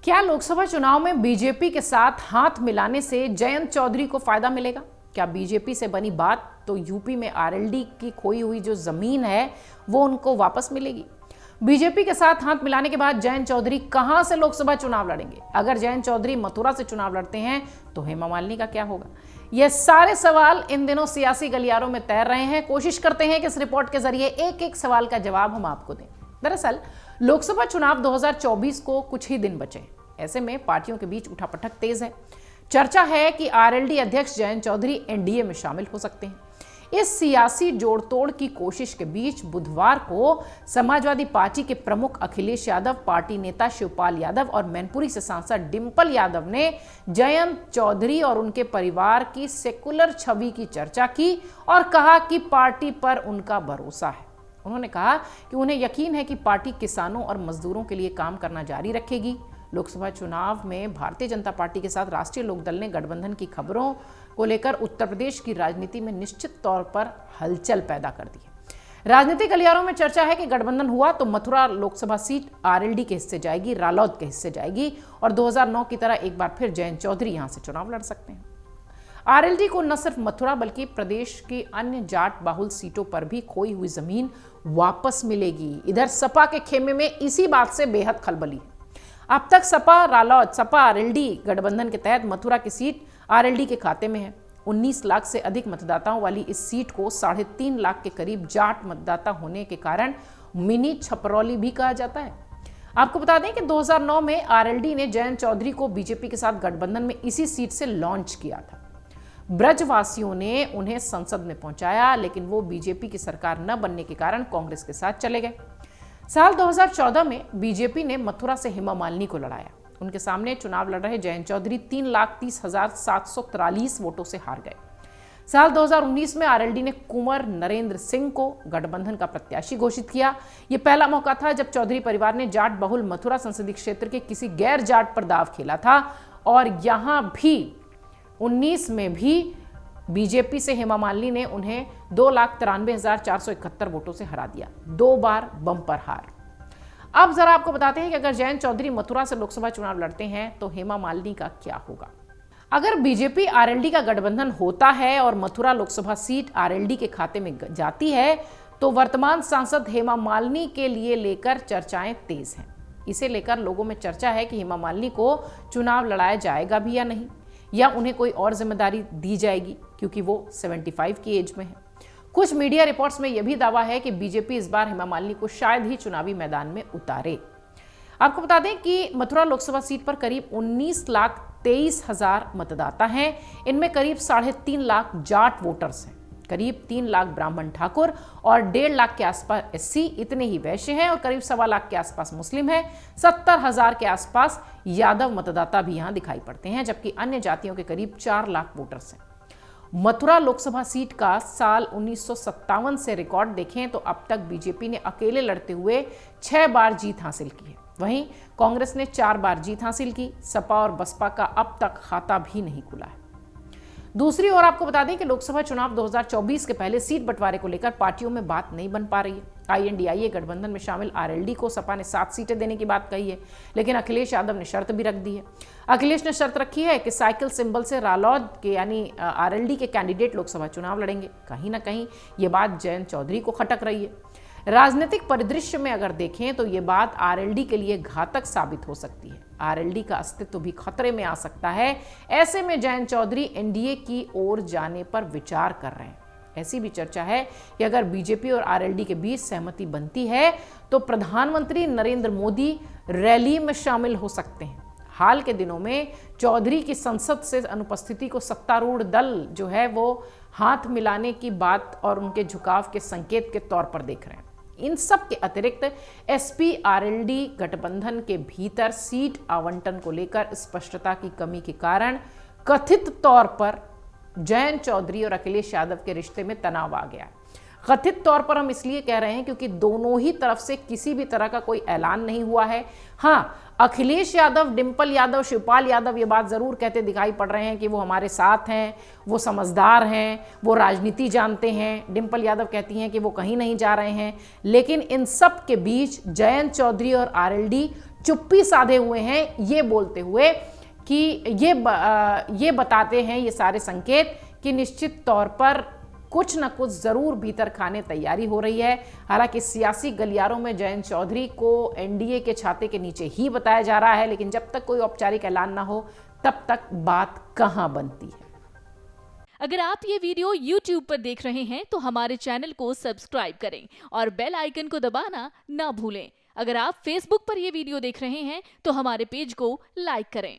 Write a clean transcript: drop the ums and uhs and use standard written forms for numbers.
क्या लोकसभा चुनाव में बीजेपी के साथ हाथ मिलाने से जयंत चौधरी को फायदा मिलेगा? क्या बीजेपी से बनी बात तो यूपी में आरएलडी की खोई हुई जो जमीन है वो उनको वापस मिलेगी? बीजेपी के साथ हाथ मिलाने के बाद जयंत चौधरी कहां से लोकसभा चुनाव लड़ेंगे? अगर जयंत चौधरी मथुरा से चुनाव लड़ते हैं तो हेमा मालिनी का क्या होगा? ये सारे सवाल इन दिनों सियासी गलियारों में तैर रहे हैं। कोशिश करते हैं कि इस रिपोर्ट के जरिए एक एक सवाल का जवाब हम आपको दें। दरअसल लोकसभा चुनाव 2024 को कुछ ही दिन बचे। ऐसे में पार्टियों के बीच उठापटक तेज है। चर्चा है कि आरएलडी अध्यक्ष जयंत चौधरी एनडीए में शामिल हो सकते हैं। इस सियासी जोड़तोड़ की कोशिश के बीच बुधवार को समाजवादी पार्टी के प्रमुख अखिलेश यादव, पार्टी नेता शिवपाल यादव और मैनपुरी से सांसद डिंपल यादव ने जयंत चौधरी और उनके परिवार की सेकुलर छवि की चर्चा की और कहा कि पार्टी पर उनका भरोसा है। उन्होंने कहा कि उन्हें यकीन है कि पार्टी किसानों और मजदूरों के लिए काम करना जारी रखेगी। लोकसभा चुनाव में भारतीय जनता पार्टी के साथ राष्ट्रीय लोकदल ने गठबंधन की खबरों को लेकर उत्तर प्रदेश की राजनीति में निश्चित तौर पर हलचल पैदा कर दी है। राजनीतिक गलियारों में चर्चा है कि गठबंधन हुआ तो मथुरा लोकसभा सीट आरएलडी के हिस्से जाएगी, रालोद के हिस्से जाएगी और 2009 की तरह एक बार फिर जयंत चौधरी यहां से चुनाव लड़ सकते हैं। आरएलडी को न सिर्फ मथुरा बल्कि प्रदेश की अन्य जाट बाहुल सीटों पर भी खोई हुई जमीन वापस मिलेगी। इधर सपा के खेमे में इसी बात से बेहद खलबली है। अब तक सपा रालोद, सपा आरएलडी गठबंधन के तहत मथुरा की सीट आरएलडी के खाते में है। 19 लाख से अधिक मतदाताओं वाली इस सीट को 3.5 लाख के करीब जाट मतदाता होने के कारण मिनी छपरौली भी कहा जाता है। आपको बता दें कि 2009 में आरएलडी ने जयंत चौधरी को बीजेपी के साथ गठबंधन में इसी सीट से लॉन्च किया था। ब्रजवासियों ने उन्हें संसद में पहुंचाया, लेकिन वो बीजेपी की सरकार न बनने के कारण कांग्रेस के साथ चले गए। साल 2014 में बीजेपी ने मथुरा से हेमा मालिनी को लड़ाया। उनके सामने चुनाव लड़ रहे जयंत चौधरी 3,30,743 वोटों से हार गए। साल 2019 में आरएलडी ने कुंवर नरेंद्र सिंह को गठबंधन का प्रत्याशी घोषित किया। यह पहला मौका था जब चौधरी परिवार ने जाट बहुल मथुरा संसदीय क्षेत्र के किसी गैर जाट पर दाव खेला था और यहां भी 19 में भी बीजेपी से हेमा मालिनी ने उन्हें 2,93,471 वोटों से हरा दिया। 2 बार बम्पर हार। अब जरा आपको बताते हैं कि अगर जयंत चौधरी मथुरा से लोकसभा चुनाव लड़ते हैं तो हेमा मालिनी का क्या होगा। अगर बीजेपी आरएलडी का गठबंधन होता है और मथुरा लोकसभा सीट आरएलडी के खाते में जाती है तो वर्तमान सांसद हेमा मालिनी के लिए लेकर चर्चाएं तेज हैं। इसे लेकर लोगों में चर्चा है कि हेमा मालिनी को चुनाव लड़ाया जाएगा भी या नहीं, या उन्हें कोई और जिम्मेदारी दी जाएगी क्योंकि वो 75 की एज में है। कुछ मीडिया रिपोर्ट्स में यह भी दावा है कि बीजेपी इस बार हेमा मालिनी को शायद ही चुनावी मैदान में उतारे। आपको बता दें कि मथुरा लोकसभा सीट पर करीब 19,23,000 मतदाता हैं। इनमें करीब 3.5 लाख जाट वोटर्स हैं, करीब 3 लाख ब्राह्मण ठाकुर और 1.5 लाख के आसपास एससी, इतने ही वैश्य हैं और करीब 1.25 लाख के आसपास मुस्लिम हैं। 70,000 के आसपास यादव मतदाता भी यहां दिखाई पड़ते हैं, जबकि अन्य जातियों के करीब 4 लाख वोटर्स हैं। मथुरा लोकसभा सीट का साल 1957 से रिकॉर्ड देखें तो अब तक बीजेपी ने अकेले लड़ते हुए 6 बार जीत हासिल की है। वहीं कांग्रेस ने 4 बार जीत हासिल की। सपा और बसपा का अब तक खाता भी नहीं खुला है। दूसरी ओर आपको बता दें कि लोकसभा चुनाव 2024 के पहले सीट बंटवारे को लेकर पार्टियों में बात नहीं बन पा रही है। आईएनडीआईए गठबंधन में शामिल आरएलडी को सपा ने 7 सीटें देने की बात कही है, लेकिन अखिलेश यादव ने शर्त भी रख दी है। अखिलेश ने शर्त रखी है कि साइकिल सिंबल से रालोद के यानी आरएलडी के कैंडिडेट लोकसभा चुनाव लड़ेंगे। कहीं ना कहीं ये बात जयंत चौधरी को खटक रही है। राजनीतिक परिदृश्य में अगर देखें तो ये बात आरएलडी के लिए घातक साबित हो सकती है। आरएलडी का अस्तित्व भी खतरे में आ सकता है। ऐसे में जयंत चौधरी एनडीए की ओर जाने पर विचार कर रहे हैं। ऐसी भी चर्चा है कि अगर बीजेपी और आरएलडी के बीच सहमति बनती है तो प्रधानमंत्री नरेंद्र मोदी रैली में शामिल हो सकते हैं। हाल के दिनों में चौधरी की संसद से अनुपस्थिति को सत्तारूढ़ दल जो है वो हाथ मिलाने की बात और उनके झुकाव के संकेत के तौर पर देख रहे हैं। इन सब के अतिरिक्त एसपी आरएलडी गठबंधन के भीतर सीट आवंटन को लेकर स्पष्टता की कमी के कारण कथित तौर पर जयंत चौधरी और अखिलेश यादव के रिश्ते में तनाव आ गया। कथित तौर पर हम इसलिए कह रहे हैं क्योंकि दोनों ही तरफ से किसी भी तरह का कोई ऐलान नहीं हुआ है। हाँ, अखिलेश यादव, डिंपल यादव, शिवपाल यादव ये बात जरूर कहते दिखाई पड़ रहे हैं कि वो हमारे साथ हैं, वो समझदार हैं, वो राजनीति जानते हैं। डिंपल यादव कहती हैं कि वो कहीं नहीं जा रहे हैं, लेकिन इन सब के बीच जयंत चौधरी और आरएलडी चुप्पी साधे हुए हैं, ये बोलते हुए कि ये बताते हैं ये सारे संकेत कि निश्चित तौर पर कुछ न कुछ जरूर भीतर खाने तैयारी हो रही है। हालांकि सियासी गलियारों में जयंत चौधरी को एनडीए के छाते के नीचे ही बताया जा रहा है, लेकिन जब तक कोई औपचारिक ऐलान ना हो तब तक बात कहां बनती है। अगर आप ये वीडियो YouTube पर देख रहे हैं तो हमारे चैनल को सब्सक्राइब करें और बेल आइकन को दबाना ना भूलें। अगर आप Facebook पर ये वीडियो देख रहे हैं तो हमारे पेज को लाइक करें।